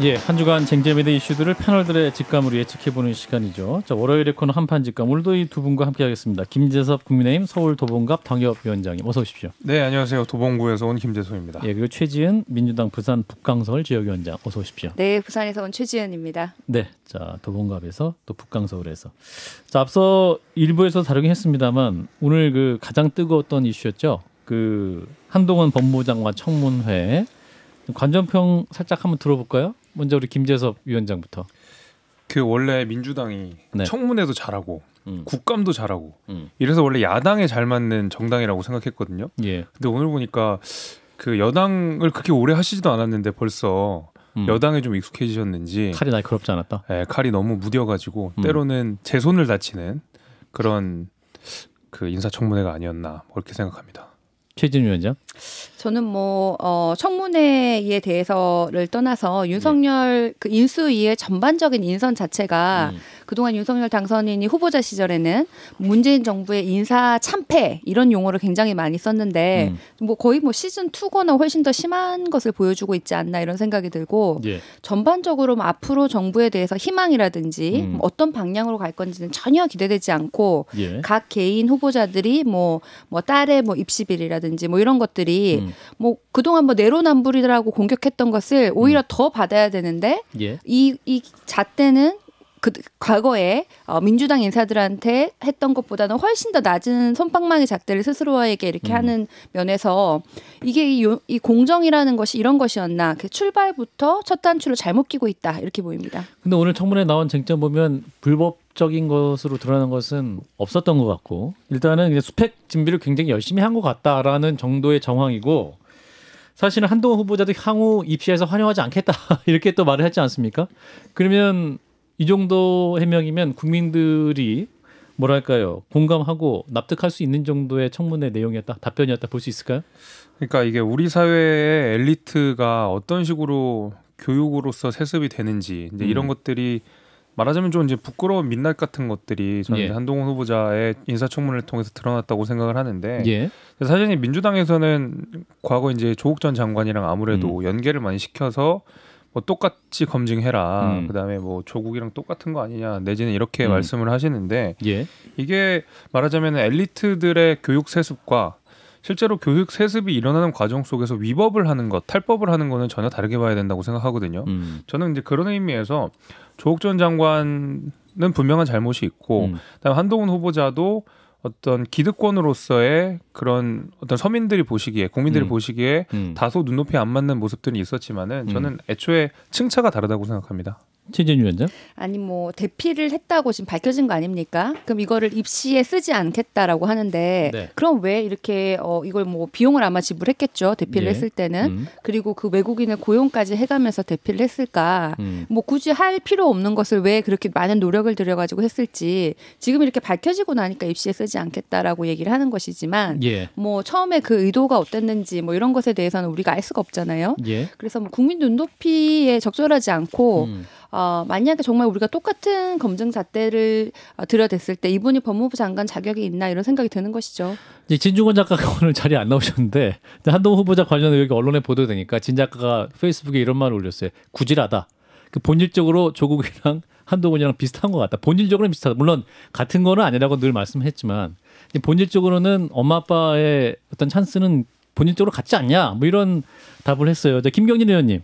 예, 한 주간 쟁점에 대한 이슈들을 패널들의 직감으로 예측해보는 시간이죠. 자, 월요일의 코너 한판 직감. 오늘도 이 두 분과 함께하겠습니다. 김재섭 국민의힘 서울도봉갑 당협위원장님, 어서 오십시오. 네, 안녕하세요. 도봉구에서 온 김재섭입니다. 예, 그리고 최지은 민주당 부산 북강서울 지역위원장, 어서 오십시오. 네, 부산에서 온 최지은입니다. 네, 자 도봉갑에서 또 북강서울에서. 자, 앞서 일부에서 다루긴 했습니다만 오늘 그 가장 뜨거웠던 이슈였죠. 그 한동훈 법무부 장관 청문회. 관전평 살짝 한번 들어볼까요? 먼저 우리 김재섭 위원장부터. 그 원래 민주당이 네. 청문회도 잘하고 국감도 잘하고 이래서 원래 야당에 잘 맞는 정당이라고 생각했거든요. 예. 근데 오늘 보니까 그 여당을 그렇게 오래 하시지도 않았는데 벌써 여당에 좀 익숙해지셨는지 칼이 날카롭지 않았다. 네, 칼이 너무 무뎌가지고 때로는 제 손을 다치는 그런 그 인사청문회가 아니었나 그렇게 생각합니다. 최진 위원장. 저는 청문회에 대해서를 떠나서 윤석열 그 인수위의 전반적인 인선 자체가 그동안 윤석열 당선인이 후보자 시절에는 문재인 정부의 인사 참패 이런 용어를 굉장히 많이 썼는데 거의 시즌 2거나 훨씬 더 심한 것을 보여주고 있지 않나 이런 생각이 들고 예. 전반적으로 앞으로 정부에 대해서 희망이라든지 어떤 방향으로 갈 건지는 전혀 기대되지 않고 예. 각 개인 후보자들이 딸의 입시비리라든지 이런 것들이 그동안 내로남불이라고 공격했던 것을 오히려 더 받아야 되는데 예. 이 잣대는 과거에 민주당 인사들한테 했던 것보다는 훨씬 더 낮은 솜방망이 잣대를 스스로에게 이렇게 하는 면에서 이게 이 공정이라는 것이 이런 것이었나 출발부터 첫 단추를 잘못 끼고 있다 이렇게 보입니다. 근데 오늘 청문회 나온 쟁점 보면 불법적인 것으로 드러난 것은 없었던 것 같고 일단은 그냥 스펙 준비를 굉장히 열심히 한 것 같다라는 정도의 정황이고 사실은 한동훈 후보자도 향후 입시에서 환영하지 않겠다 이렇게 또 말을 했지 않습니까? 그러면 이 정도 해명이면 국민들이 뭐랄까요 공감하고 납득할 수 있는 정도의 청문회 내용이었다 답변이었다 볼 수 있을까요? 그러니까 이게 우리 사회의 엘리트가 어떤 식으로 교육으로서 세습이 되는지 이제 이런 것들이 말하자면 좀 이제 부끄러운 민낯 같은 것들이 저는 예. 한동훈 후보자의 인사청문회를 통해서 드러났다고 생각을 하는데 예. 사실 민주당에서는 과거 이제 조국 전 장관이랑 아무래도 연계를 많이 시켜서 똑같이 검증해라. 그다음에 조국이랑 똑같은 거 아니냐 내지는 이렇게 말씀을 하시는데 예. 이게 말하자면 엘리트들의 교육 세습과 실제로 교육 세습이 일어나는 과정 속에서 위법을 하는 것, 탈법을 하는 거는 전혀 다르게 봐야 된다고 생각하거든요. 저는 이제 그런 의미에서 조국 전 장관은 분명한 잘못이 있고 그다음에 한동훈 후보자도 어떤 기득권으로서의 그런 어떤 서민들이 보시기에 국민들이 보시기에 다소 눈높이 안 맞는 모습들이 있었지만은 저는 애초에 층차가 다르다고 생각합니다. 최진 위원장. 아니 대피를 했다고 지금 밝혀진 거 아닙니까? 그럼 이거를 입시에 쓰지 않겠다라고 하는데 네. 그럼 왜 이렇게 이걸 비용을 아마 지불했겠죠. 대피를 예. 했을 때는 그리고 그 외국인을 고용까지 해가면서 대피를 했을까? 굳이 할 필요 없는 것을 왜 그렇게 많은 노력을 들여가지고 했을지 지금 이렇게 밝혀지고 나니까 입시에 쓰지 않겠다라고 얘기를 하는 것이지만 예. 처음에 그 의도가 어땠는지 이런 것에 대해서는 우리가 알 수가 없잖아요. 예. 그래서 국민 눈높이에 적절하지 않고 만약에 정말 우리가 똑같은 검증 잣대를 들여댔을 때 이분이 법무부 장관 자격이 있나 이런 생각이 드는 것이죠. 이제 진중권 작가가 오늘 자리에 안 나오셨는데 한동훈 후보자 관련 의혹이 언론에 보도되니까 진 작가가 페이스북에 이런 말을 올렸어요. 구질하다. 본질적으로 조국이랑 한동훈이랑 비슷한 것 같다. 본질적으로는 비슷하다. 물론 같은 거는 아니라고 늘 말씀했지만 본질적으로는 엄마 아빠의 어떤 찬스는 본질적으로 같지 않냐. 이런 답을 했어요. 김경진 의원님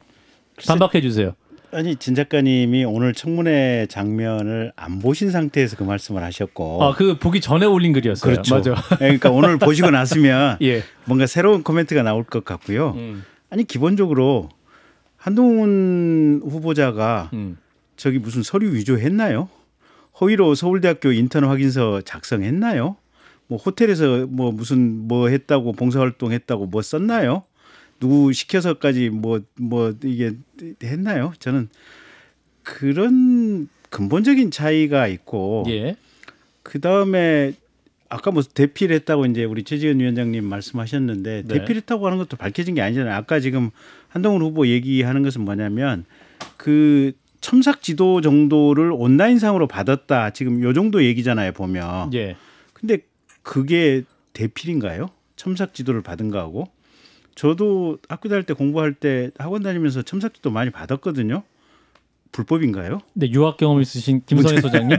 반박해 주세요. 아니 진 작가님이 오늘 청문회 장면을 안 보신 상태에서 그 말씀을 하셨고 그 보기 전에 올린 글이었어요. 그렇죠. 맞아. 그러니까 오늘 보시고 났으면 예. 뭔가 새로운 코멘트가 나올 것 같고요. 아니 기본적으로 한동훈 후보자가 저기 무슨 서류 위조했나요? 허위로 서울대학교 인턴 확인서 작성했나요? 호텔에서 무슨 했다고 봉사활동했다고 썼나요? 누구 시켜서까지 이게 했나요? 저는 그런 근본적인 차이가 있고 예. 그 다음에 아까 대피를 했다고 이제 우리 최지은 위원장님 말씀하셨는데 네. 대피를 했다고 하는 것도 밝혀진 게 아니잖아요. 아까 지금 한동훈 후보 얘기하는 것은 뭐냐면 그 첨삭 지도 정도를 온라인상으로 받았다. 지금 요 정도 얘기잖아요. 보면. 예. 근데 그게 대필인가요? 첨삭 지도를 받은 거하고. 저도 학교 다닐 때 공부할 때 학원 다니면서 첨삭지도 많이 받았거든요. 불법인가요? 네, 유학 경험 있으신 김성애 소장님.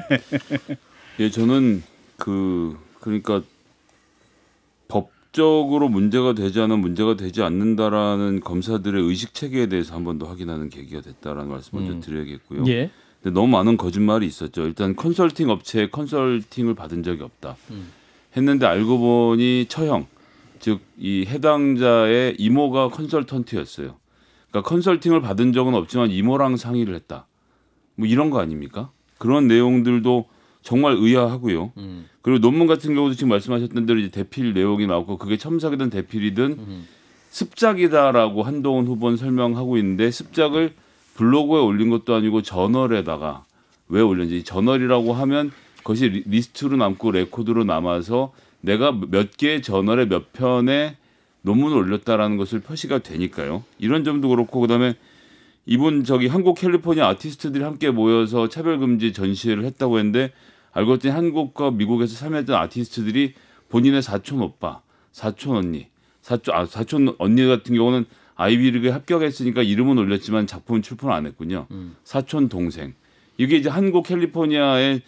예, 저는 그러니까 법적으로 문제가 되지 않는다라는 검사들의 의식 체계에 대해서 한 번 더 확인하는 계기가 됐다라는 말씀을 좀 드려야겠고요. 예. 근데 너무 많은 거짓말이 있었죠. 일단 컨설팅 업체에 컨설팅을 받은 적이 없다. 했는데 알고 보니 처형, 즉 이 해당자의 이모가 컨설턴트였어요. 그러니까 컨설팅을 받은 적은 없지만 이모랑 상의를 했다. 뭐 이런 거 아닙니까? 그런 내용들도 정말 의아하고요. 그리고 논문 같은 경우도 지금 말씀하셨던 대로 이제 대필 내용이 나오고 그게 첨삭이든 대필이든 습작이다라고 한동훈 후보는 설명하고 있는데 습작을 블로그에 올린 것도 아니고 저널에다가 왜 올렸는지 저널이라고 하면 그것이 리스트로 남고 레코드로 남아서 내가 몇 개의 저널에 몇 편의 논문을 올렸다라는 것을 표시가 되니까요. 이런 점도 그렇고 그다음에 이분 한국 캘리포니아 아티스트들이 함께 모여서 차별금지 전시회를 했다고 했는데 알고 봤더니 한국과 미국에서 참여했던 아티스트들이 본인의 사촌 오빠, 사촌 언니, 사촌 언니 같은 경우는 아이비리그에 합격했으니까 이름은 올렸지만 작품은 출판을 안 했군요. 사촌 동생. 이게 이제 한국 캘리포니아에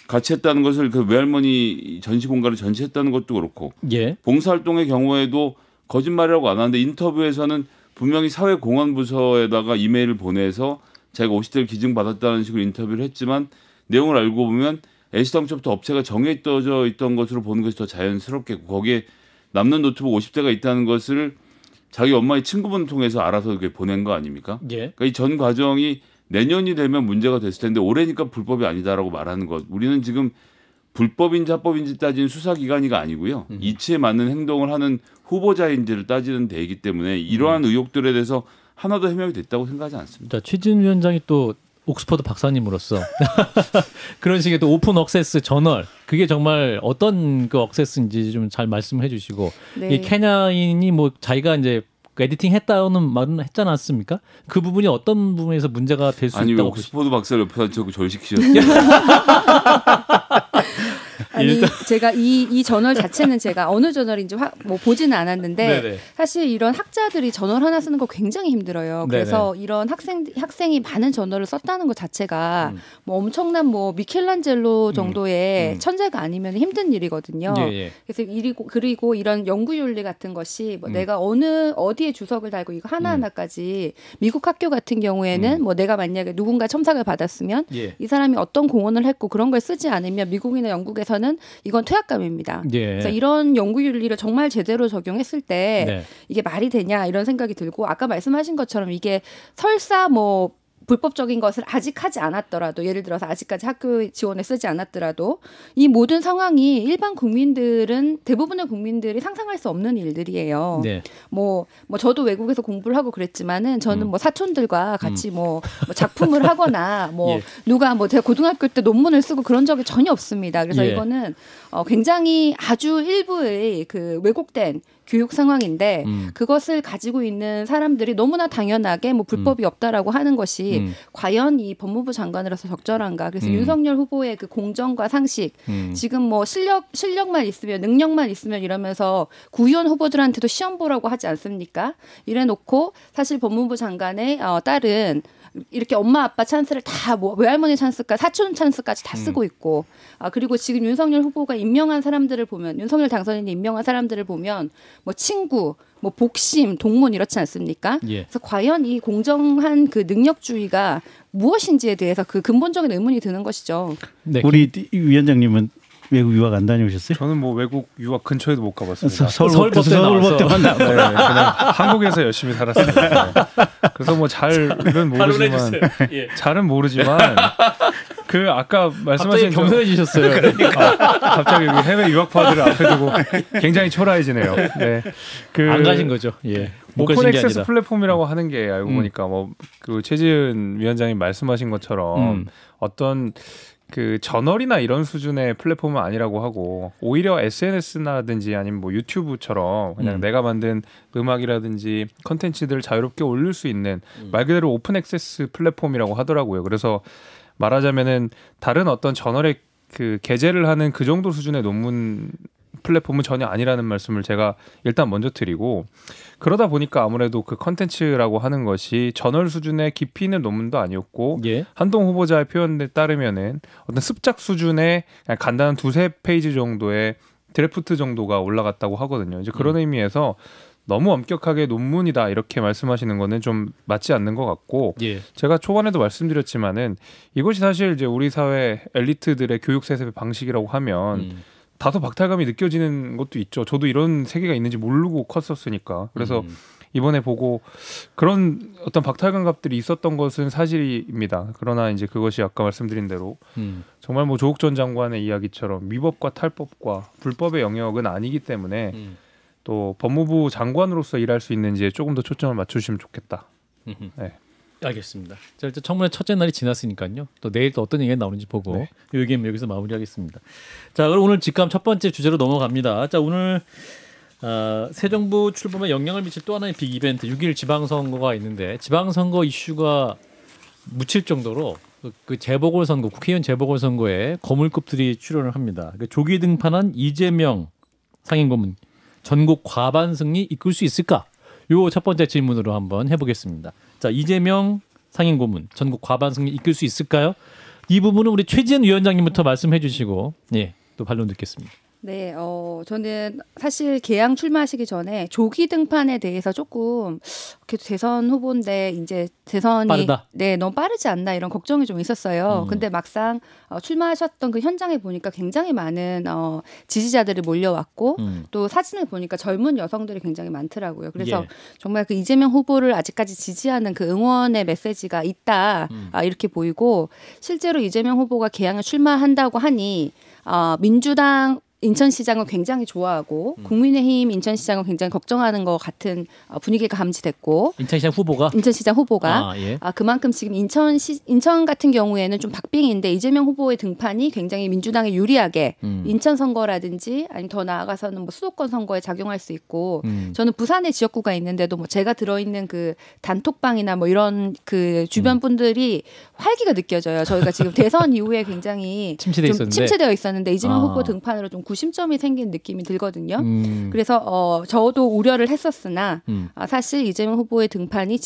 같이 했다는 것을 그 외할머니 전시 공간을 전시했다는 것도 그렇고 예. 봉사활동의 경우에도 거짓말이라고 안 하는데 인터뷰에서는 분명히 사회공헌부서에다가 이메일을 보내서 자기가 50대를 기증받았다는 식으로 인터뷰를 했지만 내용을 알고 보면 애시당초부터 업체가 정해져 있던 것으로 보는 것이 더 자연스럽겠고 거기에 남는 노트북 50대가 있다는 것을 자기 엄마의 친구분을 통해서 알아서 이렇게 보낸 거 아닙니까? 예. 그러니까 이 전 과정이 내년이 되면 문제가 됐을 텐데 올해니까 불법이 아니다라고 말하는 것. 우리는 지금 불법인지 합법인지 따지는 수사기관이가 아니고요. 이치에 맞는 행동을 하는 후보자인지를 따지는 데이기 때문에 이러한 의혹들에 대해서 하나도 해명이 됐다고 생각하지 않습니다. 자, 최진 위원장이 또 옥스퍼드 박사님으로서 그런 식의 또 오픈 억세스 저널 그게 정말 어떤 그 억세스인지 좀 잘 말씀해 주시고 네. 이 케냐인이 뭐 자기가 이제 에디팅 했다는 말은 했지 않았습니까? 그 부분이 어떤 부분에서 문제가 될 수 아니 왜 있다고 옥스퍼드 박사를 옆에 앉혀서 절시키셨어요? 아니 제가 이 저널 자체는 제가 어느 저널인지 뭐 보지는 않았는데 네네. 사실 이런 학자들이 저널 하나 쓰는 거 굉장히 힘들어요. 그래서 이런 학생이 많은 저널을 썼다는 것 자체가 뭐 엄청난 뭐 미켈란젤로 정도의 천재가 아니면 힘든 일이거든요. 예. 그래서 그리고 이런 연구윤리 같은 것이 뭐 내가 어디에 주석을 달고 이거 하나하나까지 미국 학교 같은 경우에는 뭐 내가 만약에 누군가 첨삭을 받았으면 예. 이 사람이 어떤 공헌을 했고 그런 걸 쓰지 않으면 미국이나 영국에서는 이건 퇴학감입니다. 예. 그래서 이런 연구윤리를 정말 제대로 적용했을 때 네. 이게 말이 되냐 이런 생각이 들고 아까 말씀하신 것처럼 이게 설사 뭐 불법적인 것을 아직 하지 않았더라도 예를 들어서 아직까지 학교 지원에 쓰지 않았더라도 이 모든 상황이 일반 국민들은 대부분의 국민들이 상상할 수 없는 일들이에요. 네. 뭐 저도 외국에서 공부를 하고 그랬지만은 저는 뭐 사촌들과 같이 뭐 작품을 하거나 뭐 예. 누가 뭐 제가 고등학교 때 논문을 쓰고 그런 적이 전혀 없습니다. 그래서 예. 이거는 굉장히 아주 일부의 그 왜곡된 교육 상황인데 그것을 가지고 있는 사람들이 너무나 당연하게 뭐 불법이 없다라고 하는 것이 과연 이 법무부 장관으로서 적절한가? 그래서 윤석열 후보의 그 공정과 상식 지금 뭐 실력만 있으면 능력만 있으면 이러면서 구의원 후보들한테도 시험 보라고 하지 않습니까? 이래놓고 사실 법무부 장관의 딸은 이렇게 엄마 아빠 찬스를 다 뭐 외할머니 찬스까지 사촌 찬스까지 다 쓰고 있고 그리고 지금 윤석열 후보가 임명한 사람들을 보면 윤석열 당선인이 임명한 사람들을 보면 뭐 친구 뭐 복심 동문 이렇지 않습니까? 예. 그래서 과연 이 공정한 그 능력주의가 무엇인지에 대해서 그 근본적인 의문이 드는 것이죠. 네. 우리 위원장님은 외국 유학 안 다녀오셨어요? 저는 뭐 외국 유학 근처에도 못 가봤습니다. 서울법대만 나와서. 네, 그냥 한국에서 열심히 살았습니다. 네. 그래서 뭐 잘은 모르지만 그 아까 말씀하신 겸손해지셨어요. 갑자기 여기 해외 유학파들을 앞에 두고 굉장히 초라해지네요. 네, 안 가신 거죠. 예. 오픈 액세스 플랫폼이라고 하는 게 알고 보니까 뭐 그 최지은 위원장님 말씀하신 것처럼 어떤 그 저널이나 이런 수준의 플랫폼은 아니라고 하고 오히려 SNS나든지 아니면 뭐 유튜브처럼 그냥 내가 만든 음악이라든지 컨텐츠들을 자유롭게 올릴 수 있는 말 그대로 오픈 액세스 플랫폼이라고 하더라고요. 그래서 말하자면은 다른 어떤 저널에 그 게재를 하는 그 정도 수준의 논문 플랫폼은 전혀 아니라는 말씀을 제가 일단 먼저 드리고 그러다 보니까 아무래도 그 컨텐츠라고 하는 것이 저널 수준의 깊이 있는 논문도 아니었고 예. 한동 후보자의 표현에 따르면은 어떤 습작 수준의 그냥 간단한 2-3페이지 정도의 드래프트 정도가 올라갔다고 하거든요. 이제 그런 의미에서 너무 엄격하게 논문이다 이렇게 말씀하시는 거는 좀 맞지 않는 것 같고 예. 제가 초반에도 말씀드렸지만은 이것이 사실 이제 우리 사회 엘리트들의 교육 세습의 방식이라고 하면 다소 박탈감이 느껴지는 것도 있죠. 저도 이런 세계가 있는지 모르고 컸었으니까. 그래서 이번에 보고 그런 어떤 박탈감들이 있었던 것은 사실입니다. 그러나 이제 그것이 아까 말씀드린 대로 정말 뭐 조국 전 장관의 이야기처럼 위법과 탈법과 불법의 영역은 아니기 때문에 또 법무부 장관으로서 일할 수 있는지에 조금 더 초점을 맞추시면 좋겠다. 네. 알겠습니다. 자, 일단 청문회 첫째 날이 지났으니까요. 또 내일 또 어떤 얘기가 나오는지 보고 네. 이 얘기는 여기서 마무리하겠습니다. 자, 그럼 오늘 직감 첫 번째 주제로 넘어갑니다. 자, 오늘 새 정부 출범에 영향을 미칠 또 하나의 빅 이벤트 6.1 지방선거가 있는데 지방선거 이슈가 묻힐 정도로 그 재보궐선거 국회의원 재보궐선거에 거물급들이 출연을 합니다. 조기 등판한 이재명 상임고문 전국 과반 승리 이끌 수 있을까? 요 첫 번째 질문으로 한번 해보겠습니다. 자, 이재명 상임고문 전국 과반 승리 이끌 수 있을까요? 이 부분은 우리 최지은 위원장님부터 말씀해 주시고 예, 또 반론 듣겠습니다. 네, 저는 사실 개항 출마하시기 전에 조기 등판에 대해서 조금 대선 후보인데 이제 대선이 빠르다. 네, 너무 빠르지 않나 이런 걱정이 좀 있었어요. 근데 막상 출마하셨던 그 현장에 보니까 굉장히 많은 지지자들이 몰려왔고 또 사진을 보니까 젊은 여성들이 굉장히 많더라고요. 그래서 예. 정말 그 이재명 후보를 아직까지 지지하는 그 응원의 메시지가 있다 이렇게 보이고 실제로 이재명 후보가 개항에 출마한다고 하니 민주당 인천시장을 굉장히 좋아하고 국민의힘 인천시장을 굉장히 걱정하는 것 같은 분위기가 감지됐고 인천시장 후보가 예. 그만큼 지금 인천 같은 경우에는 좀 박빙인데 이재명 후보의 등판이 굉장히 민주당에 유리하게 인천 선거라든지 아니면 더 나아가서는 뭐 수도권 선거에 작용할 수 있고 저는 부산에 지역구가 있는데도 뭐 제가 들어있는 그 단톡방이나 뭐 이런 그 주변 분들이 활기가 느껴져요. 저희가 지금 대선 이후에 굉장히 침체되어 있었는데 이재명 후보 등판으로 좀 구심점이 생긴 느낌이 들거든요. 그래서 저도 우려를 했었으나 사실 이재명 후보의 등판이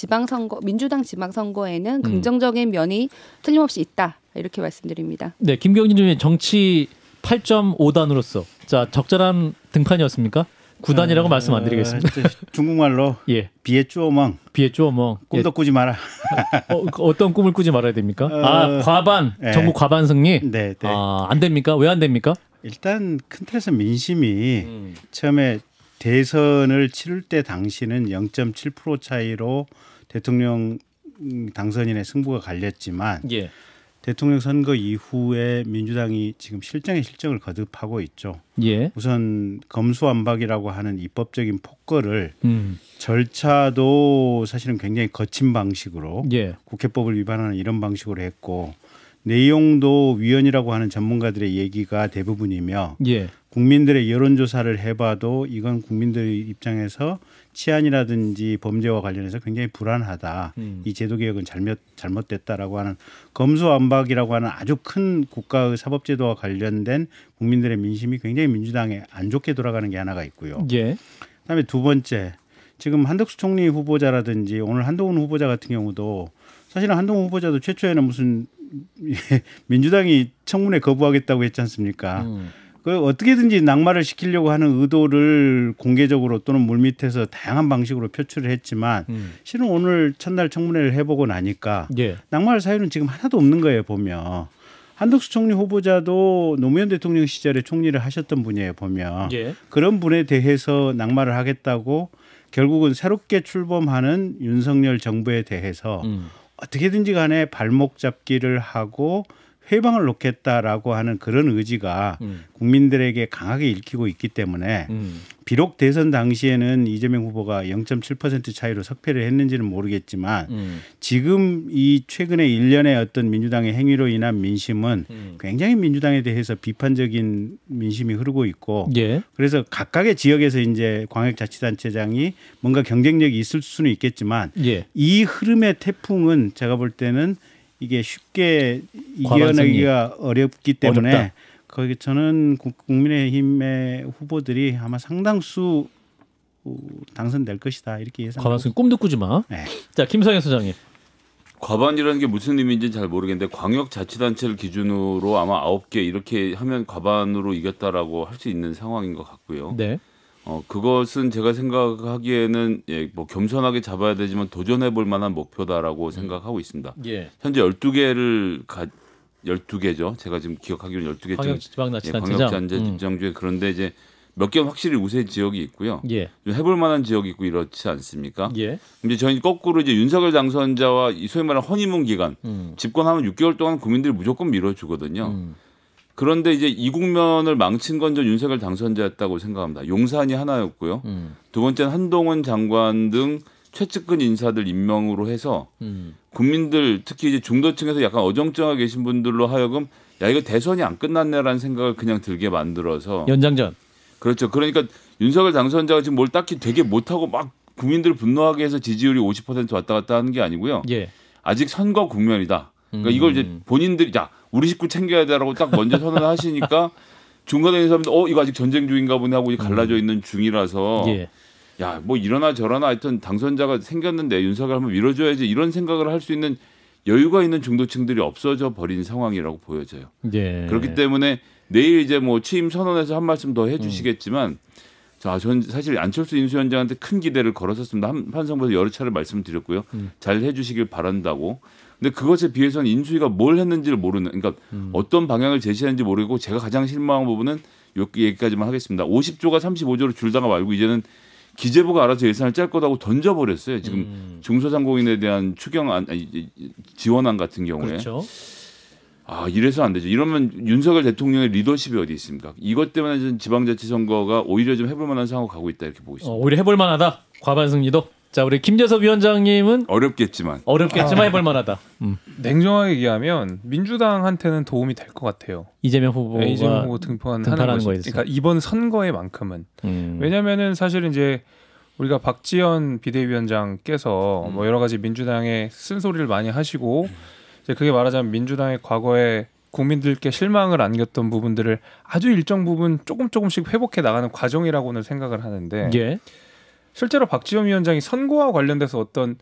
민주당 지방선거에는 긍정적인 면이 틀림없이 있다. 이렇게 말씀드립니다. 네, 김경진 의원님 정치 8.5단으로서 자 적절한 등판이었습니까? 9단이라고 말씀 안 드리겠습니다. 중국말로 예. 비에 쪼멍. 꿈도 꾸지 마라. 어떤 꿈을 꾸지 말아야 됩니까? 과반 네. 전국 과반 승리. 네, 네. 안 됩니까? 왜 안 됩니까? 일단 큰 틀에서 민심이 처음에 대선을 치를 때 당시는 0.7% 차이로 대통령 당선인의 승부가 갈렸지만 예. 대통령 선거 이후에 민주당이 지금 실정에 실정을 거듭하고 있죠. 예. 우선 검수완박이라고 하는 입법적인 폭거를 절차도 사실은 굉장히 거친 방식으로 예. 국회법을 위반하는 이런 방식으로 했고 내용도 위원이라고 하는 전문가들의 얘기가 대부분이며 예. 국민들의 여론조사를 해봐도 이건 국민들 입장에서 치안이라든지 범죄와 관련해서 굉장히 불안하다. 이 제도 개혁은 잘못됐다라고 하는 검수완박이라고 하는 아주 큰 국가의 사법제도와 관련된 국민들의 민심이 굉장히 민주당에 안 좋게 돌아가는 게 하나가 있고요. 예. 그다음에 두 번째, 지금 한덕수 총리 후보자라든지 오늘 한동훈 후보자 같은 경우도 사실은 한동훈 후보자도 최초에는 무슨 민주당이 청문회 거부하겠다고 했지 않습니까? 그 어떻게든지 낙마를 시키려고 하는 의도를 공개적으로 또는 물밑에서 다양한 방식으로 표출을 했지만 실은 오늘 첫날 청문회를 해보고 나니까 예. 낙마할 사유는 지금 하나도 없는 거예요. 보면 한덕수 총리 후보자도 노무현 대통령 시절에 총리를 하셨던 분이에요. 보면 예. 그런 분에 대해서 낙마를 하겠다고 결국은 새롭게 출범하는 윤석열 정부에 대해서 어떻게든지 간에 발목 잡기를 하고 회방을 놓겠다라고 하는 그런 의지가 국민들에게 강하게 읽히고 있기 때문에 비록 대선 당시에는 이재명 후보가 0.7% 차이로 석패를 했는지는 모르겠지만 지금 이 최근에 일련의 어떤 민주당의 행위로 인한 민심은 굉장히 민주당에 대해서 비판적인 민심이 흐르고 있고 예. 그래서 각각의 지역에서 이제 광역자치단체장이 뭔가 경쟁력이 있을 수는 있겠지만 예. 이 흐름의 태풍은 제가 볼 때는 이게 쉽게 이겨내기가 어렵기 때문에 어렵다. 거기 저는 국민의힘의 후보들이 아마 상당수 당선될 것이다 이렇게 예상합니다. 과반수 꿈도 꾸지 마. 네. 자, 김성현 소장님. 과반이라는 게 무슨 의미인지는 잘 모르겠는데 광역자치단체를 기준으로 아마 9개 이렇게 하면 과반으로 이겼다라고 할 수 있는 상황인 것 같고요. 네. 그것은 제가 생각하기에는 뭐 겸손하게 잡아야 되지만 도전해볼 만한 목표다라고 생각하고 있습니다. 예. 현재 12개죠. 제가 지금 기억하기로는 12개 광역자치단체장 중에 그런데 이제 몇 개는 확실히 우세 지역이 있고요. 예. 좀 해볼 만한 지역이 있고 이렇지 않습니까? 예. 이제 저희 거꾸로 이제 윤석열 당선자와 소위 말하는 허니문 기간 집권하면 6개월 동안 국민들이 무조건 밀어주거든요. 그런데 이제 이 국면을 망친 건 전 윤석열 당선자였다고 생각합니다. 용산이 하나였고요. 두 번째는 한동훈 장관 등 최측근 인사들 임명으로 해서 국민들 특히 이제 중도층에서 약간 어정쩡하게 계신 분들로 하여금 야 이거 대선이 안 끝났네라는 생각을 그냥 들게 만들어서 연장전. 그렇죠. 그러니까 윤석열 당선자가 지금 뭘 딱히 되게 못하고 막 국민들을 분노하게 해서 지지율이 50% 왔다 갔다 하는 게 아니고요. 예. 아직 선거 국면이다. 그러니까 이걸 이제 본인들이 야 우리 식구 챙겨야 되라고 딱 먼저 선언하시니까 중간에 있는 사람들 이거 아직 전쟁 중인가 보네 하고 갈라져 있는 중이라서 예. 야 뭐 이러나 저러나 하여튼 당선자가 생겼는데 윤석열 한번 밀어줘야지 이런 생각을 할 수 있는 여유가 있는 중도층들이 없어져 버린 상황이라고 보여져요. 예. 그렇기 때문에 내일 이제 뭐 취임 선언에서 한 말씀 더 해주시겠지만 자, 전 사실 안철수 인수위원장한테 큰 기대를 걸었었습니다. 한성부에서 여러 차례 말씀드렸고요. 잘 해주시길 바란다고. 근데 그것에 비해서는 인수위가 뭘 했는지를 모르는, 그러니까 어떤 방향을 제시했는지 모르고 제가 가장 실망한 부분은 여기까지만 하겠습니다. 50조가 35조로 줄다가 말고 이제는 기재부가 알아서 예산을 짤 거다고 던져버렸어요. 지금 중소상공인에 대한 지원안 같은 경우에. 그렇죠. 이래서 안 되죠. 이러면 윤석열 대통령의 리더십이 어디 있습니까? 이것 때문에 지방자치 선거가 오히려 좀 해볼 만한 상황으로 가고 있다 이렇게 보고 있습니다. 오히려 해볼 만하다. 과반 승리도. 자, 우리 김재섭 위원장님은 어렵겠지만 해볼 만하다. 냉정하게 얘기하면 민주당한테는 도움이 될 것 같아요. 이재명 후보가 등판하는 거에 있어서. 그러니까 이번 선거에만큼은. 왜냐하면은 사실 이제 우리가 박지원 비대위원장께서 뭐 여러 가지 민주당에 쓴소리를 많이 하시고 이제 그게 말하자면 민주당의 과거에 국민들께 실망을 안겼던 부분들을 아주 일정 부분 조금씩 회복해 나가는 과정이라고는 생각을 하는데 예. 실제로 박지원 위원장이 선거와 관련돼서 어떤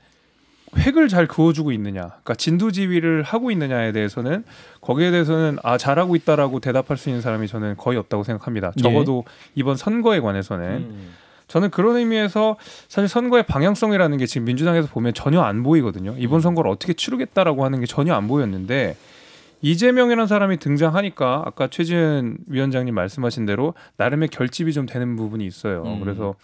획을 잘 그어주고 있느냐, 그러니까 진두지휘를 하고 있느냐에 대해서는 거기에 대해서는 잘하고 있다라고 대답할 수 있는 사람이 저는 거의 없다고 생각합니다. 적어도 이번 선거에 관해서는. 저는 그런 의미에서 사실 선거의 방향성이라는 게 지금 민주당에서 보면 전혀 안 보이거든요. 이번 선거를 어떻게 치르겠다라고 하는 게 전혀 안 보였는데 이재명이라는 사람이 등장하니까 아까 최지은 위원장님 말씀하신 대로 나름의 결집이 좀 되는 부분이 있어요. 그래서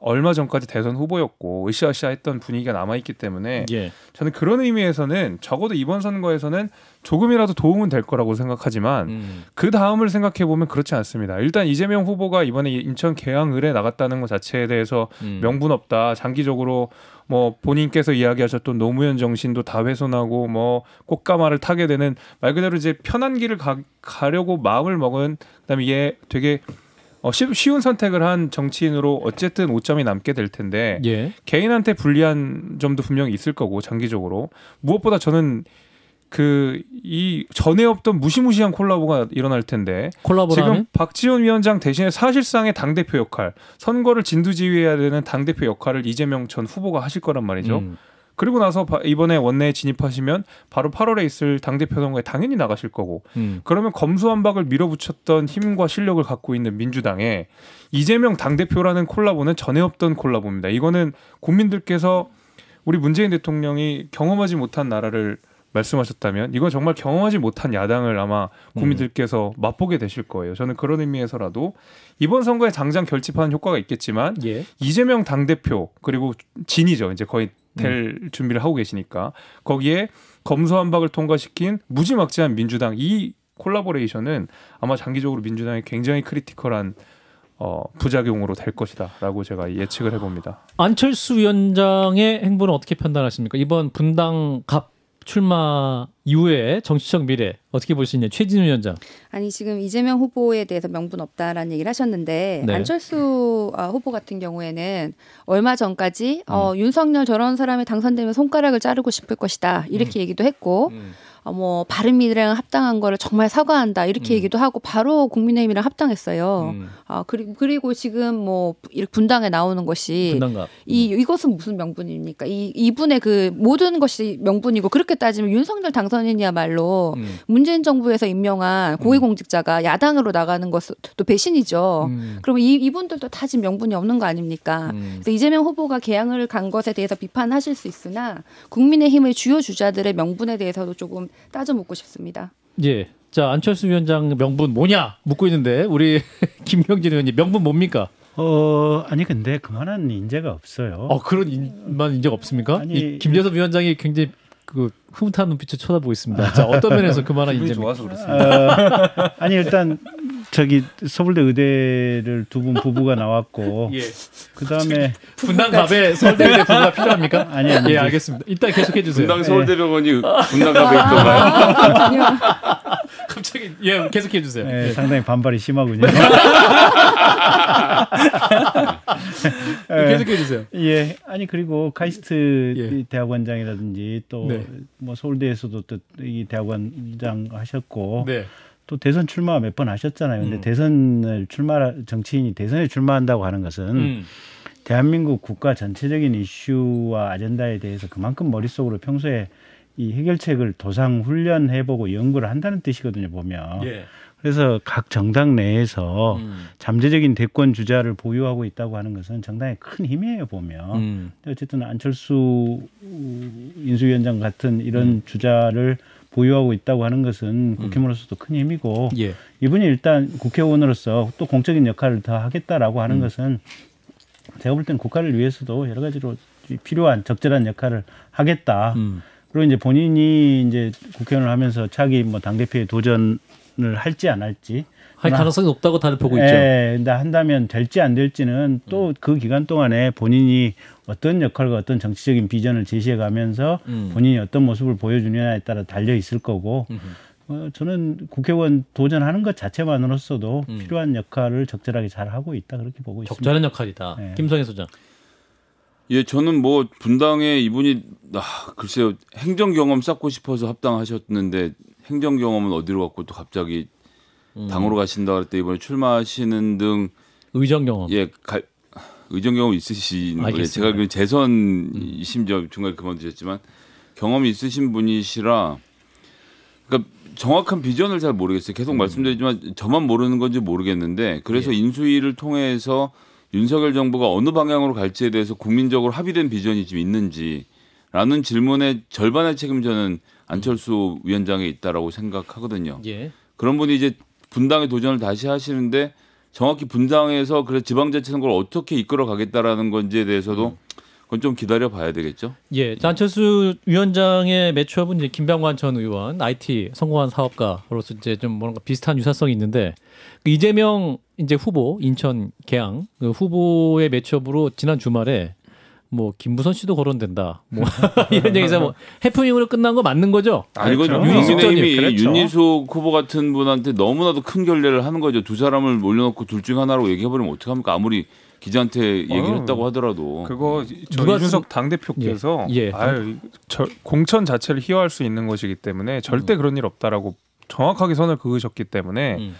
얼마 전까지 대선 후보였고 으쌰으쌰했던 분위기가 남아있기 때문에 저는 그런 의미에서는 적어도 이번 선거에서는 조금이라도 도움은 될 거라고 생각하지만 그 다음을 생각해보면 그렇지 않습니다. 일단 이재명 후보가 이번에 인천 계양을에 나갔다는 것 자체에 대해서 명분 없다. 장기적으로 뭐 본인께서 이야기하셨던 노무현 정신도 다 훼손하고 뭐 꽃가마를 타게 되는 말 그대로 이제 편한 길을 가려고 마음을 먹은 그다음에 이게 되게 쉬운 선택을 한 정치인으로 어쨌든 오점이 남게 될 텐데 개인한테 불리한 점도 분명히 있을 거고 장기적으로 무엇보다 저는 이 전에 없던 무시무시한 콜라보가 일어날 텐데 지금 하면? 박지원 위원장 대신에 사실상의 당대표 역할 선거를 진두지휘해야 되는 당대표 역할을 이재명 전 후보가 하실 거란 말이죠. 그리고 나서 이번에 원내에 진입하시면 바로 8월에 있을 당대표 선거에 당연히 나가실 거고 그러면 검수완박을 밀어붙였던 힘과 실력을 갖고 있는 민주당에 이재명 당대표라는 콜라보는 전에 없던 콜라보입니다. 이거는 국민들께서 우리 문재인 대통령이 경험하지 못한 나라를 말씀하셨다면 이건 정말 경험하지 못한 야당을 아마 국민들께서 맛보게 되실 거예요. 저는 그런 의미에서라도 이번 선거에 당장 결집하는 효과가 있겠지만 이재명 당대표 그리고 진이죠. 이제 거의 될 준비를 하고 계시니까 거기에 검수완박을 통과시킨 무지막지한 민주당 이 콜라보레이션은 아마 장기적으로 민주당이 굉장히 크리티컬한 부작용으로 될 것이다라고 제가 예측을 해봅니다. 안철수 위원장의 행보는 어떻게 판단하십니까? 이번 분당 갑 출마 이후에 정치적 미래 어떻게 볼 수 있냐 최진우 위원장. 아니 지금 이재명 후보에 대해서 명분 없다라는 얘기를 하셨는데 안철수 후보 같은 경우에는 얼마 전까지 윤석열 저런 사람이 당선되면 손가락을 자르고 싶을 것이다 이렇게 얘기도 했고 뭐 바른미래랑 합당한 거를 정말 사과한다 이렇게 얘기도 하고 바로 국민의힘이랑 합당했어요. 그리고 지금 뭐 이렇게 분당에 나오는 것이 이것은 무슨 명분입니까? 이분의 그 모든 것이 명분이고 그렇게 따지면 윤석열 당선인이야말로 문재인 정부에서 임명한 고위공직자가 야당으로 나가는 것도 배신이죠. 그러면 이분들도 다 지금 명분이 없는 거 아닙니까? 그래서 이재명 후보가 개항을 간 것에 대해서 비판하실 수 있으나 국민의힘의 주요 주자들의 명분에 대해서도 조금 따져 묻고 싶습니다. 예. 자, 안철수 위원장 명분 뭐냐 묻고 있는데 우리 김병진 의원님 명분 뭡니까? 아니 근데 그만한 인재가 없어요. 그런 인재가 없습니까? 아니, 김재섭 위원장이 굉장히 그 흐뭇한 눈빛을 쳐다보고 있습니다. 자, 어떤 면에서 그만한 인재 좋아서 그렇습니다. 아니 일단 저기 서울대 의대를 두 분 부부가 나왔고 예. 그다음에 분당갑에 서울대 의대 부부가 필요합니까? 아니 예, 알겠습니다. 일단 계속해 주세요. 분당 서울대병원이 분당갑에 있던가요? 갑자기 계속해 주세요. 네, 상당히 반발이 심하군요. 계속해 주세요. 예, 아니 그리고 카이스트 대학원장이라든지 또 뭐 서울대에서도 또 이 대학원장 하셨고 또 대선 출마 몇 번 하셨잖아요. 근데 정치인이 대선에 출마한다고 하는 것은 대한민국 국가 전체적인 이슈와 아젠다에 대해서 그만큼 머릿속으로 평소에 이 해결책을 도상 훈련해보고 연구를 한다는 뜻이거든요, 보면. 그래서 각 정당 내에서 잠재적인 대권 주자를 보유하고 있다고 하는 것은 정당의 큰 힘이에요, 보면. 어쨌든 안철수 인수위원장 같은 이런 주자를 보유하고 있다고 하는 것은 국회의원으로서도 큰 힘이고 이분이 일단 국회의원으로서 또 공적인 역할을 더 하겠다라고 하는 것은 제가 볼 때는 국가를 위해서도 여러 가지로 필요한 적절한 역할을 하겠다. 그리고 이제 본인이 이제 국회의원을 하면서 차기 뭐 당대표에 도전을 할지 안 할지 할 가능성이 높다고 다들 보고 있죠. 근데 한다면 될지 안 될지는 또 그 기간 동안에 본인이 어떤 역할과 어떤 정치적인 비전을 제시해 가면서 본인이 어떤 모습을 보여주느냐에 따라 달려 있을 거고 저는 국회의원 도전하는 것 자체만으로서도 필요한 역할을 적절하게 잘 하고 있다 그렇게 보고 있습니다. 적절한 역할이다. 김성애 소장. 예, 저는 뭐 분당에 이분이 글쎄요 행정 경험 쌓고 싶어서 합당하셨는데 행정 경험은 어디로 갔고 또 갑자기 당으로 가신다 그럴 때 이번에 출마하시는 등 의정 경험. 의정 경험 있으신 분이 제가 알기로는 재선 심지어 중간에 그만두셨지만 경험이 있으신 분이시라 그러니까 정확한 비전을 잘 모르겠어요. 계속 말씀드리지만 저만 모르는 건지 모르겠는데 그래서 인수위를 통해서 윤석열 정부가 어느 방향으로 갈지에 대해서 국민적으로 합의된 비전이 지금 있는지라는 질문의 절반의 책임은 저는 안철수 위원장에 있다라고 생각하거든요. 그런 분이 이제 분당의 도전을 다시 하시는데 정확히 분당에서 그래서 지방자치 선거를 어떻게 이끌어 가겠다라는 건지에 대해서도 그건 좀 기다려 봐야 되겠죠. 안철수 위원장의 매치업은 이제 김병관 전 의원 IT 성공한 사업가로서 이제 좀 뭔가 비슷한 유사성이 있는데 이재명 이제 후보 인천 계양 그 후보의 매치업으로 지난 주말에 뭐 김부선 씨도 거론된다. 뭐 이런 얘기에서 뭐 해프닝으로 끝난 거 맞는 거죠? 이건 국민의힘이 윤희숙 후보 같은 분한테 너무나도 큰 결례를 하는 거죠. 두 사람을 올려놓고 둘 중 하나로 얘기해버리면 어떡합니까? 아무리 기자한테 얘기를 했다고 하더라도 그거 이준석 당대표께서 공천 자체를 희화할 수 있는 것이기 때문에 절대 그런 일 없다라고 정확하게 선을 그으셨기 때문에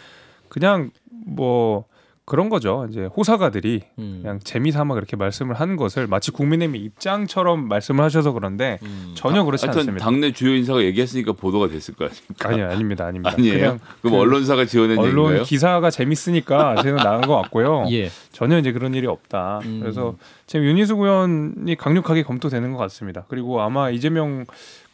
그냥 뭐 그런 거죠. 이제 호사가들이 그냥 재미삼아 그렇게 말씀을 하는 것을 마치 국민의힘 입장처럼 말씀을 하셔서 그런데 전혀 그렇지 않습니다. 당내 주요 인사가 얘기했으니까 보도가 됐을 거 아닙니까? 아닙니다. 아니에요? 그냥 그럼 언론사가 지어낸 얘기인가요? 언론 기사가 재밌으니까 제가 나간 것 같고요. 전혀 이제 그런 일이 없다. 그래서 지금 윤희숙 의원이 강력하게 검토되는 것 같습니다. 그리고 아마 이재명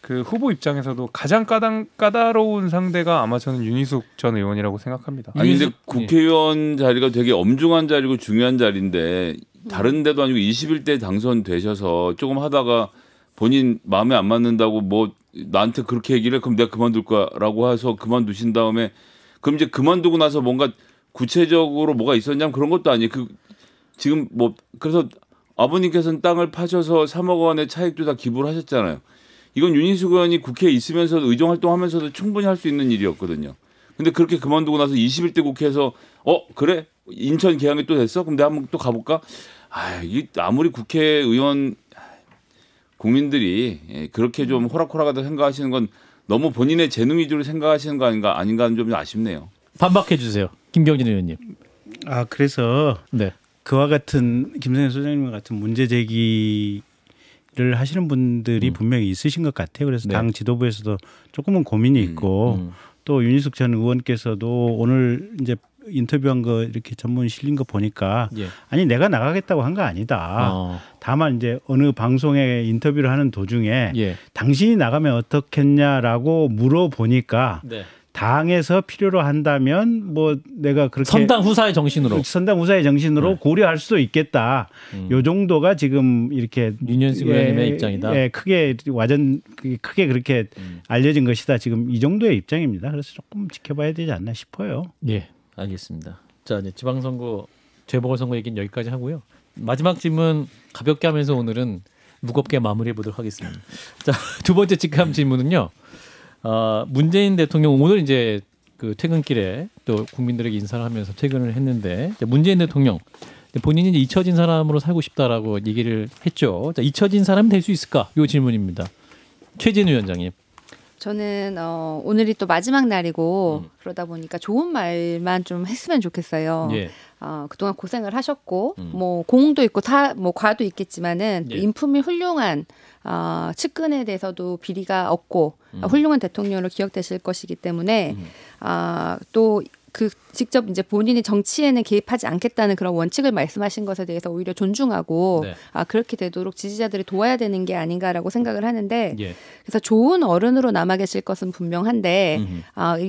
그 후보 입장에서도 가장 까다로운 상대가 아마 저는 윤희숙 전 의원이라고 생각합니다. 아니 근데 국회의원 자리가 되게 엄중한 자리고 중요한 자리인데 다른 데도 아니고 21대 당선되셔서 조금 하다가 본인 마음에 안 맞는다고 뭐 나한테 그렇게 얘기를 해 그럼 내가 그만둘 거라고 해서 그만두신 다음에 그럼 이제 그만두고 나서 뭔가 구체적으로 뭐가 있었냐면 그런 것도 아니에요. 지금 뭐 그래서 아버님께서는 땅을 파셔서 3억 원의 차익도 다 기부를 하셨잖아요. 이건 윤희숙 의원이 국회에 있으면서 의정 활동하면서도 충분히 할 수 있는 일이었거든요. 근데 그렇게 그만두고 나서 21대 국회에서 그래? 인천 계양이 또 됐어? 그럼 내가 한번 또 가볼까? 이게 아무리 국회의원 국민들이 그렇게 좀 호락호락하다 생각하시는 건 너무 본인의 재능 위주로 생각하시는 거 아닌가 하는 좀 아쉽네요. 반박해 주세요, 김경진 의원님. 그래서 네. 그와 같은 김성현 소장님 같은 문제 제기를 하시는 분들이 분명히 있으신 것 같아요. 그래서 네. 당 지도부에서도 조금은 고민이 있고 또 윤희숙 전 의원께서도 오늘 이제 인터뷰한 거 이렇게 전문 실린 거 보니까 예. 아니 내가 나가겠다고 한 거 아니다. 다만 이제 어느 방송에 인터뷰를 하는 도중에 예. 당신이 나가면 어떻겠냐라고 물어보니까 네. 당에서 필요로 한다면 뭐 내가 그렇게 선당 후사의 정신으로 네. 고려할 수도 있겠다. 요 정도가 지금 이렇게 윤현식 의원님의 입장이다. 크게 그렇게 알려진 것이다. 지금 이 정도의 입장입니다. 그래서 조금 지켜봐야 되지 않나 싶어요. 예, 알겠습니다. 자, 이제 지방선거, 재보궐선거 얘기는 여기까지 하고요. 마지막 질문 가볍게 하면서 오늘은 무겁게 마무리해 보도록 하겠습니다. 자, 두 번째 직함 질문은요. 문재인 대통령 오늘 이제 그 퇴근길에 또 국민들에게 인사를 하면서 퇴근을 했는데 문재인 대통령 본인이 이제 잊혀진 사람으로 살고 싶다라고 얘기를 했죠. 자, 잊혀진 사람이 될 수 있을까? 이 질문입니다. 최진우 위원장님. 저는 오늘이 또 마지막 날이고 그러다 보니까 좋은 말만 좀 했으면 좋겠어요. 예. 그동안 고생을 하셨고 뭐 공도 있고 뭐 과도 있겠지만은 예. 인품이 훌륭한 측근에 대해서도 비리가 없고 훌륭한 대통령으로 기억되실 것이기 때문에 또 그 직접 이제 본인이 정치에는 개입하지 않겠다는 그런 원칙을 말씀하신 것에 대해서 오히려 존중하고 네. 그렇게 되도록 지지자들이 도와야 되는 게 아닌가라고 생각을 하는데 예. 그래서 좋은 어른으로 남아 계실 것은 분명한데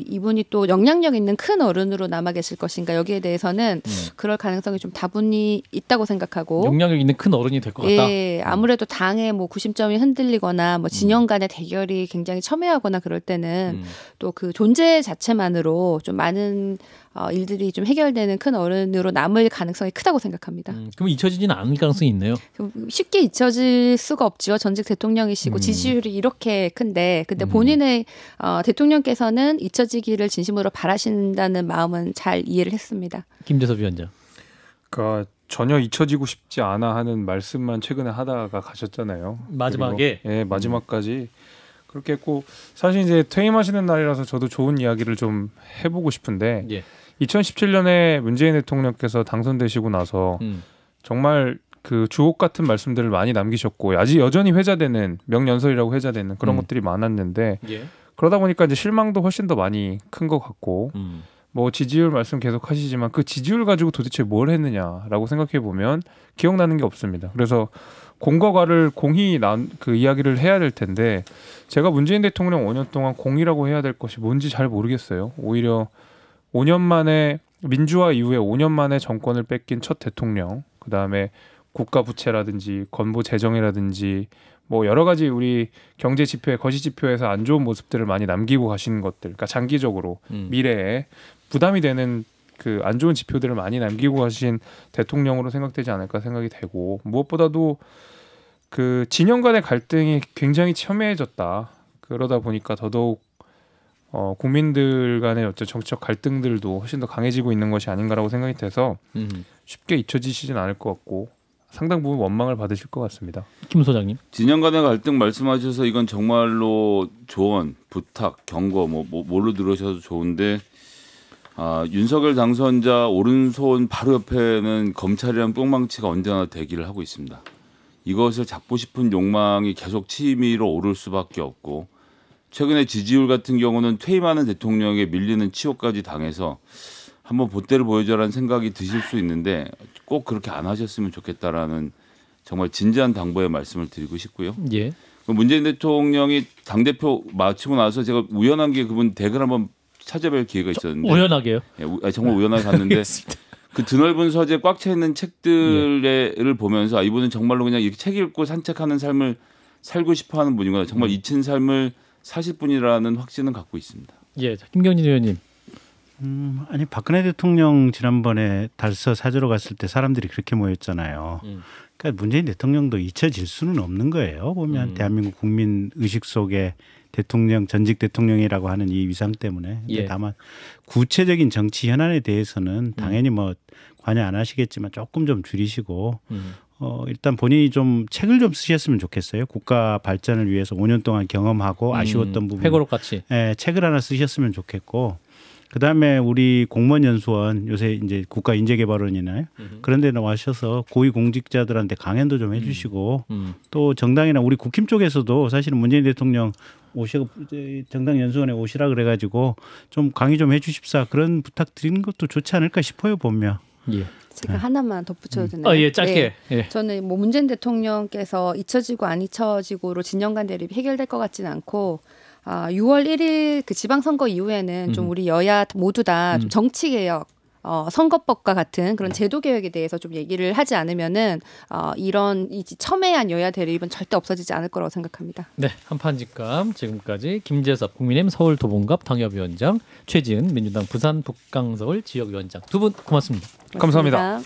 이분이 또 영향력 있는 큰 어른으로 남아 계실 것인가 여기에 대해서는 그럴 가능성이 좀 다분히 있다고 생각하고 영향력 있는 큰 어른이 될 것 같다. 예, 아무래도 당의 뭐 구심점이 흔들리거나 뭐 진영 간의 대결이 굉장히 첨예하거나 그럴 때는 또 그 존재 자체만으로 좀 많은 일들이 좀 해결되는 큰 어른으로 남을 가능성이 크다고 생각합니다. 그럼 잊혀지지는 않을 가능성이 있네요. 쉽게 잊혀질 수가 없죠. 전직 대통령이시고 지지율이 이렇게 큰데 근데 본인의 대통령께서는 잊혀지기를 진심으로 바라신다는 마음은 잘 이해를 했습니다. 김재섭 위원장. 그러니까 전혀 잊혀지고 싶지 않아 하는 말씀만 최근에 하다가 가셨잖아요. 마지막에 예, 마지막까지 그렇게 했고 사실 이제 퇴임하시는 날이라서 저도 좋은 이야기를 좀 해보고 싶은데 예. 2017년에 문재인 대통령께서 당선되시고 나서 정말 그 주옥 같은 말씀들을 많이 남기셨고 아직 여전히 회자되는 명연설이라고 회자되는 그런 것들이 많았는데 예. 그러다 보니까 이제 실망도 훨씬 더 많이 큰 것 같고 뭐 지지율 말씀 계속 하시지만 그 지지율 가지고 도대체 뭘 했느냐라고 생각해 보면 기억나는 게 없습니다. 그래서 공과 과를 공히 그 이야기를 해야 될 텐데 제가 문재인 대통령 5년 동안 공이라고 해야 될 것이 뭔지 잘 모르겠어요. 오히려 5년 만에 민주화 이후에 5년 만에 정권을 뺏긴 첫 대통령, 그다음에 국가 부채라든지 건보 재정이라든지 뭐 여러 가지 우리 경제 지표에 거시 지표에서 안 좋은 모습들을 많이 남기고 가시는 것들, 그러니까 장기적으로 미래에 부담이 되는 그 안 좋은 지표들을 많이 남기고 가신 대통령으로 생각되지 않을까 생각이 되고 무엇보다도 그 진영 간의 갈등이 굉장히 첨예해졌다. 그러다 보니까 더더욱 국민들 간의 어떤 정치적 갈등들도 훨씬 더 강해지고 있는 것이 아닌가라고 생각이 돼서 쉽게 잊혀지시진 않을 것 같고 상당 부분 원망을 받으실 것 같습니다. 김 소장님. 진영 간의 갈등 말씀하셔서 이건 정말로 조언, 부탁, 경고 뭘로 들으셔도 좋은데 윤석열 당선자 오른손 바로 옆에는 검찰이랑 뿅망치가 언제나 대기를 하고 있습니다. 이것을 잡고 싶은 욕망이 계속 치밀어 오를 수밖에 없고 최근에 지지율 같은 경우는 퇴임하는 대통령에 밀리는 치욕까지 당해서 한번 본때를 보여줘라는 생각이 드실 수 있는데 꼭 그렇게 안 하셨으면 좋겠다라는 정말 진지한 당부의 말씀을 드리고 싶고요. 예. 문재인 대통령이 당대표 마치고 나서 제가 우연한 게 그분 댁을 한번 찾아뵐 기회가 있었는데 우연하게요? 예, 정말 우연하게 갔는데 그 드넓은 서재 꽉 차 있는 책들을 보면서 이분은 정말로 그냥 이렇게 책 읽고 산책하는 삶을 살고 싶어하는 분이구나. 정말 잊힌 삶을 사실 분이라는 확신은 갖고 있습니다. 예, 김경진 의원님. 아니 박근혜 대통령 지난번에 달서 사저로 갔을 때 사람들이 그렇게 모였잖아요. 그러니까 문재인 대통령도 잊혀질 수는 없는 거예요. 보면 대한민국 국민 의식 속에 대통령 전직 대통령이라고 하는 이 위상 때문에. 예. 다만 구체적인 정치 현안에 대해서는 당연히 뭐 관여 안 하시겠지만 조금 좀 줄이시고 일단 본인이 좀 책을 좀 쓰셨으면 좋겠어요. 국가 발전을 위해서 5년 동안 경험하고 아쉬웠던 부분. 회고록 같이. 예, 책을 하나 쓰셨으면 좋겠고. 그다음에 우리 공무원 연수원 요새 이제 국가 인재개발원이나요. 그런 데 나와셔서 고위 공직자들한테 강연도 좀 해주시고 또 정당이나 우리 국힘 쪽에서도 사실은 문재인 대통령 정당 연수원에 오시라 그래가지고 좀 강의 좀 해주십사 그런 부탁 드리는 것도 좋지 않을까 싶어요 보면. 예. 제가 하나만 덧붙여도 되나요? 예, 짧게. 네. 예. 저는 뭐 문재인 대통령께서 잊혀지고 안 잊혀지고로 진영 간 대립이 해결될 것 같지는 않고 6월 1일 그 지방선거 이후에는 좀 우리 여야 모두 다 좀 정치개혁 선거법과 같은 그런 제도 개혁에 대해서 좀 얘기를 하지 않으면은 이런 이 첨예한 여야 대립은 절대 없어지지 않을 거라고 생각합니다. 네, 한판 직감 지금까지 김재섭 국민의힘 서울 도봉갑 당협위원장, 최지은 민주당 부산 북강서울 지역위원장 두 분 고맙습니다. 감사합니다.